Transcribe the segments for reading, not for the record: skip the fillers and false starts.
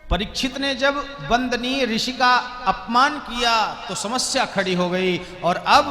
परीक्षित ने जब वंदनीय ऋषि का अपमान किया तो समस्या खड़ी हो गई, और अब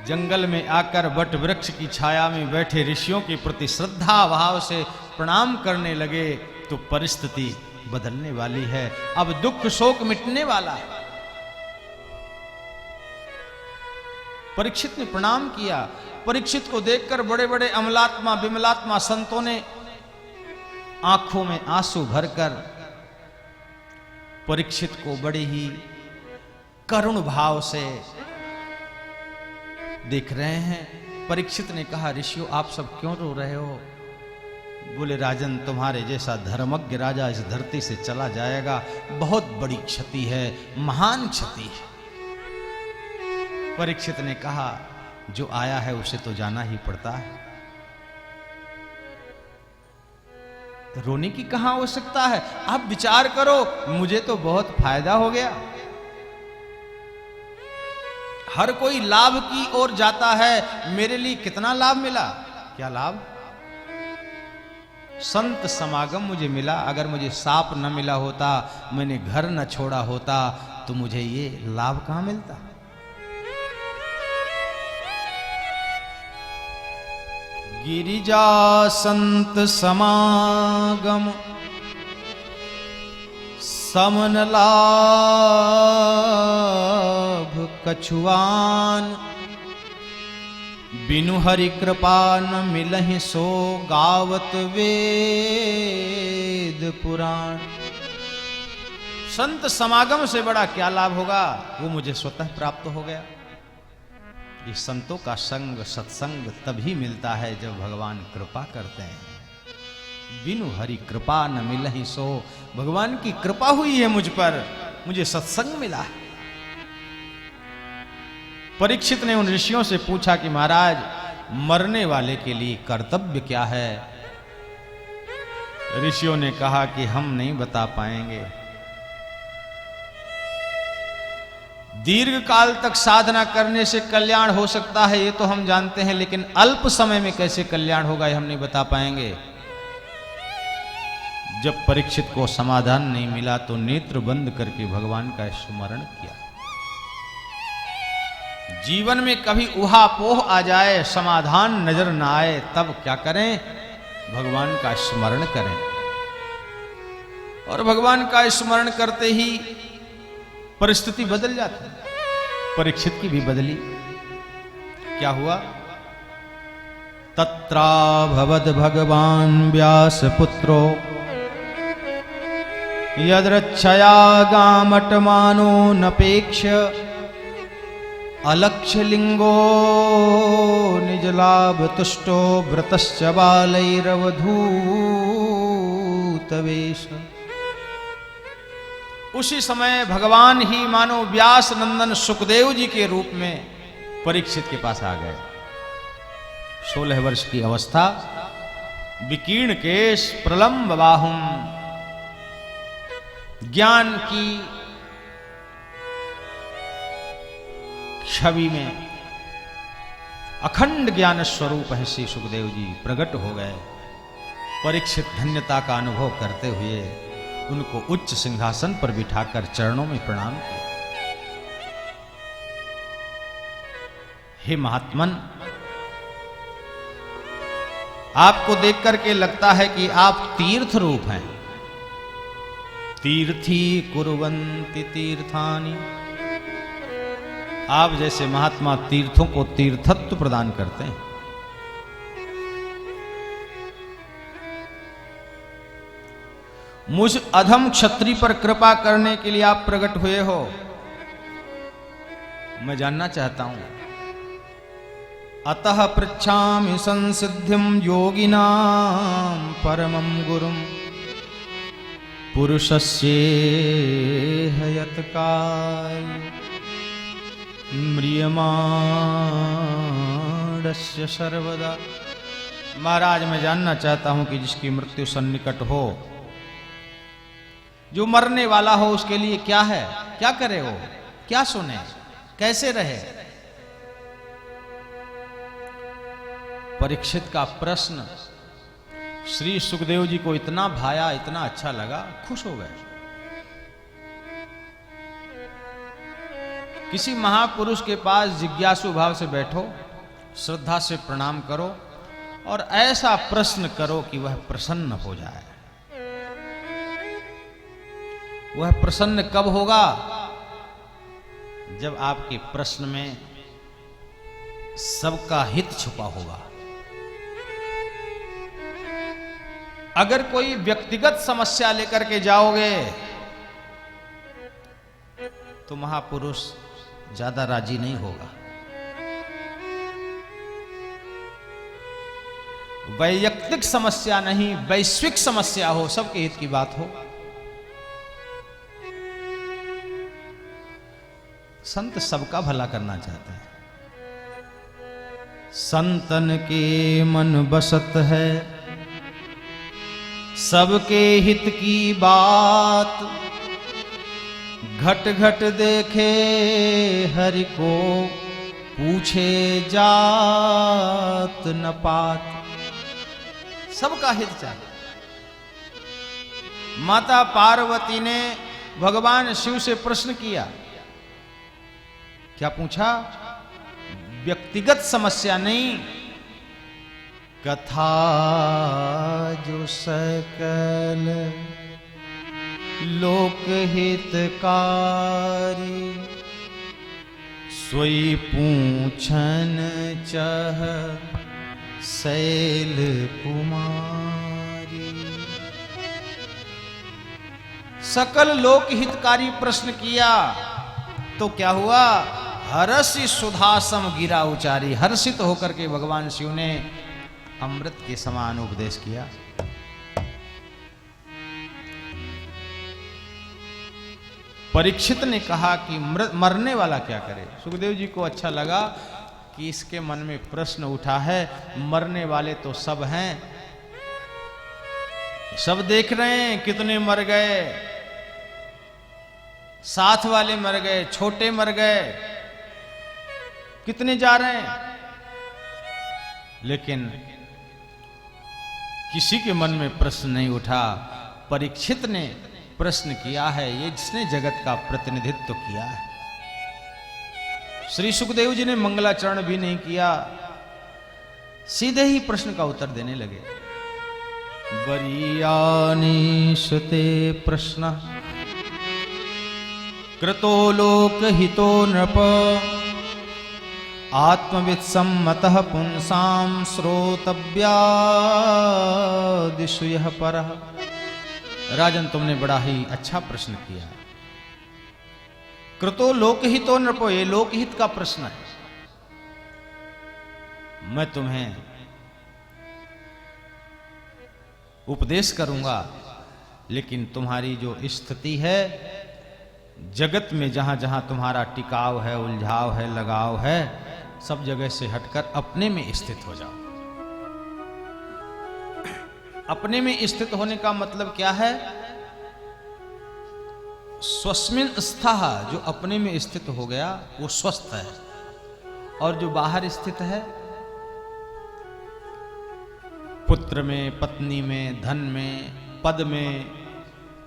जंगल में आकर वट वृक्ष की छाया में बैठे ऋषियों के प्रति श्रद्धा भाव से प्रणाम करने लगे, तो परिस्थिति बदलने वाली है। अब दुख शोक मिटने वाला है। परीक्षित ने प्रणाम किया। परीक्षित को देखकर बड़े बड़े अमलात्मा विमलात्मा संतों ने आंखों में आंसू भरकर परीक्षित को बड़े ही करुण भाव से देख रहे हैं। परीक्षित ने कहा, ऋषियों आप सब क्यों रो रहे हो? बोले, राजन तुम्हारे जैसा धर्मज्ञ राजा इस धरती से चला जाएगा, बहुत बड़ी क्षति है, महान क्षति है। परीक्षित ने कहा, जो आया है उसे तो जाना ही पड़ता है, रोने की कहां आवश्यकता है? आप विचार करो, मुझे तो बहुत फायदा हो गया। हर कोई लाभ की ओर जाता है, मेरे लिए कितना लाभ मिला? क्या लाभ? संत समागम मुझे मिला। अगर मुझे साप न मिला होता, मैंने घर न छोड़ा होता, तो मुझे ये लाभ कहां मिलता? गिरिजा संत समागम समन लाभ कछुआन, बिनु हरि कृपा न मिलहि सो गावत वेद पुराण। संत समागम से बड़ा क्या लाभ होगा? वो मुझे स्वतः प्राप्त हो गया। ये संतों का संग सत्संग तभी मिलता है जब भगवान कृपा करते हैं। बिनु हरि कृपा न मिलहि सो, भगवान की कृपा हुई है मुझ पर, मुझे सत्संग मिला है। परीक्षित ने उन ऋषियों से पूछा कि महाराज, मरने वाले के लिए कर्तव्य क्या है? ऋषियों ने कहा कि हम नहीं बता पाएंगे। दीर्घ काल तक साधना करने से कल्याण हो सकता है, ये तो हम जानते हैं, लेकिन अल्प समय में कैसे कल्याण होगा ये हम नहीं बता पाएंगे। जब परीक्षित को समाधान नहीं मिला तो नेत्र बंद करके भगवान का स्मरण किया। जीवन में कभी उहापोह आ जाए, समाधान नजर ना आए, तब क्या करें? भगवान का स्मरण करें। और भगवान का स्मरण करते ही परिस्थिति बदल जाती है। परीक्षित की भी बदली। क्या हुआ? तत्रा भवद भगवान व्यास पुत्रो यद्रच्छया गामटमानो नपेक्ष, अलक्ष्य लिंगो निजलाभ तुष्टो व्रतश्च बालैरवधूतवेश। उसी समय भगवान ही मानो व्यास नंदन सुखदेव जी के रूप में परीक्षित के पास आ गए। 16 वर्ष की अवस्था, विकीर्ण केश, प्रलंब बाहुम, ज्ञान की छवि में अखंड ज्ञान स्वरूप है श्री सुखदेव जी प्रकट हो गए। परीक्षित धन्यता का अनुभव करते हुए उनको उच्च सिंहासन पर बिठाकर चरणों में प्रणाम किया। हे महात्मन, आपको देख करके लगता है कि आप तीर्थ रूप हैं। तीर्थी कुर्वन्ति तीर्थानि, आप जैसे महात्मा तीर्थों को तीर्थत्व प्रदान करते हैं। मुझ अधम क्षत्रिय पर कृपा करने के लिए आप प्रकट हुए हो। मैं जानना चाहता हूं, अतः पृच्छामि संसिद्धिं योगिनां परमं गुरुं, पुरुषस्येह यत्काय म्रियमाणस्य सर्वदा। महाराज, मैं जानना चाहता हूं कि जिसकी मृत्यु सन्निकट हो, जो मरने वाला हो, उसके लिए क्या है? क्या करे वो? क्या सुने? कैसे रहे? परीक्षित का प्रश्न श्री सुखदेव जी को इतना भाया, इतना अच्छा लगा, खुश हो गए। किसी महापुरुष के पास जिज्ञासु भाव से बैठो, श्रद्धा से प्रणाम करो और ऐसा प्रश्न करो कि वह प्रसन्न हो जाए। वह प्रसन्न कब होगा? जब आपके प्रश्न में सबका हित छुपा होगा। अगर कोई व्यक्तिगत समस्या लेकर के जाओगे तो महापुरुष ज्यादा राजी नहीं होगा। वैयक्तिक समस्या नहीं, वैश्विक समस्या हो, सबके हित की बात हो, संत सबका भला करना चाहते हैं। संतन के मन बसत है सबके हित की बात, घट घट देखे हरि को, पूछे जात न पात। सबका हित चाहिए। माता पार्वती ने भगवान शिव से प्रश्न किया, क्या पूछा? व्यक्तिगत समस्या नहीं, कथा जो सकल लोकहितकारी, सोई पूछन चह शैल कुमारी। सकल लोकहितकारी प्रश्न किया तो क्या हुआ? हरसि सुधासम गिरा उचारी। हर्षित होकर के भगवान शिव ने अमृत के समान उपदेश किया। परीक्षित ने कहा कि मरने वाला क्या करे? सुखदेव जी को अच्छा लगा कि इसके मन में प्रश्न उठा है, मरने वाले तो सब हैं, सब देख रहे हैं कितने मर गए, साथ वाले मर गए, छोटे मर गए, कितने जा रहे हैं, लेकिन किसी के मन में प्रश्न नहीं उठा। परीक्षित ने प्रश्न किया है, ये जिसने जगत का प्रतिनिधित्व किया है। श्री सुखदेव जी ने मंगलाचरण भी नहीं किया, सीधे ही प्रश्न का उत्तर देने लगे। बरीयानि सुते प्रश्न कृतो लोकहितो नृप, आत्मविद सम्मतः पुंसां श्रोतव्यादिषु यः परः। राजन, तुमने बड़ा ही अच्छा प्रश्न किया। कृतो लोकहितो नृपो, ये लोकहित का प्रश्न है। मैं तुम्हें उपदेश करूंगा, लेकिन तुम्हारी जो स्थिति है जगत में, जहां जहां तुम्हारा टिकाव है, उलझाव है, लगाव है, सब जगह से हटकर अपने में स्थित हो जाओ। अपने में स्थित होने का मतलब क्या है? स्वस्मिन स्थः, जो अपने में स्थित हो गया वो स्वस्थ है, और जो बाहर स्थित है, पुत्र में, पत्नी में, धन में, पद में,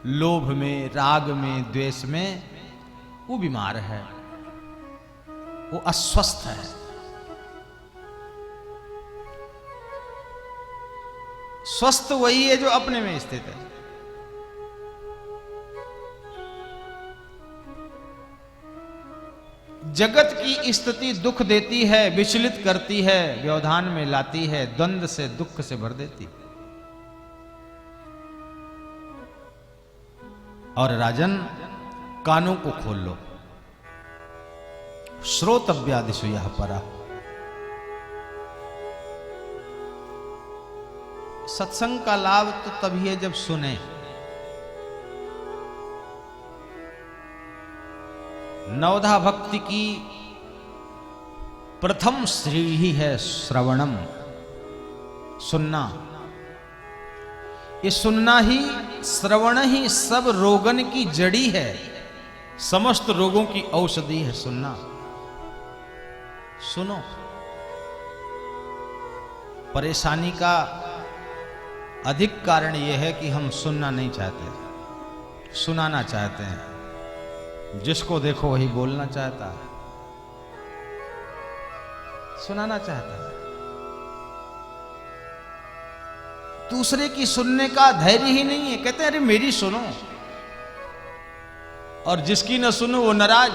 लोभ में, राग में, द्वेष में, वो बीमार है, वो अस्वस्थ है। स्वस्थ वही है जो अपने में स्थित है। जगत की स्थिति दुख देती है, विचलित करती है, व्यवधान में लाती है, द्वंद्व से, दुख से भर देती। और राजन, कानों को खोल लो। श्रोतव्यादिषु यः परः। सत्संग का लाभ तो तभी है जब सुने। नवधा भक्ति की प्रथम श्री ही है श्रवणम, सुनना। ये सुनना ही, श्रवण ही सब रोगन की जड़ी है, समस्त रोगों की औषधि है सुनना। सुनो, परेशानी का अधिक कारण यह है कि हम सुनना नहीं चाहते, सुनाना चाहते हैं। जिसको देखो वही बोलना चाहता है, सुनाना चाहता है। दूसरे की सुनने का धैर्य ही नहीं है। कहते हैं अरे मेरी सुनो, और जिसकी न सुनो वो नाराज।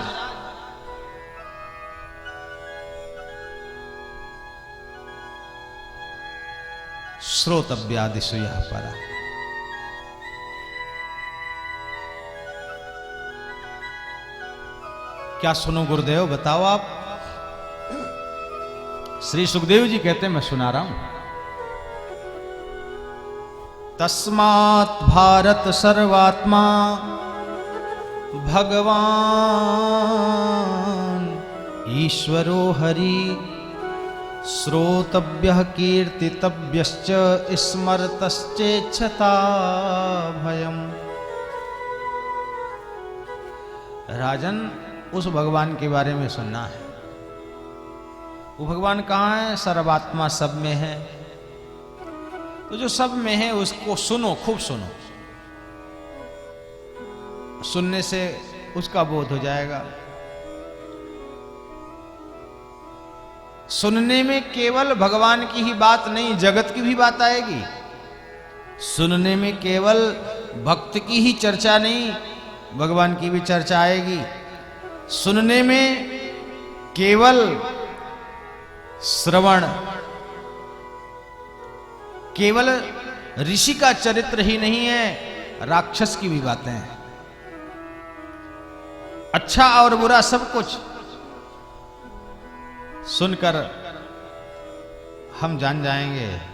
श्रोतव्यादिषु यः परा। क्या सुनो गुरुदेव, बताओ आप। श्री सुखदेव जी कहते हैं मैं सुना रहा हूं। तस्मात् भारत सर्वात्मा भगवान ईश्वरो हरि श्रोतव्यः कीर्तितव्यश्च स्मर्तश्चेच्छता भयम्। राजन, उस भगवान के बारे में सुनना है। वो भगवान कहाँ है? सर्वात्मा सब में है। तो जो सब में है उसको सुनो, खूब सुनो। सुनने से उसका बोध हो जाएगा। सुनने में केवल भगवान की ही बात नहीं, जगत की भी बात आएगी। सुनने में केवल भक्त की ही चर्चा नहीं, भगवान की भी चर्चा आएगी। सुनने में केवल श्रवण, केवल ऋषि का चरित्र ही नहीं है, राक्षस की भी बातें हैं। अच्छा और बुरा सब कुछ सुनकर हम जान जाएंगे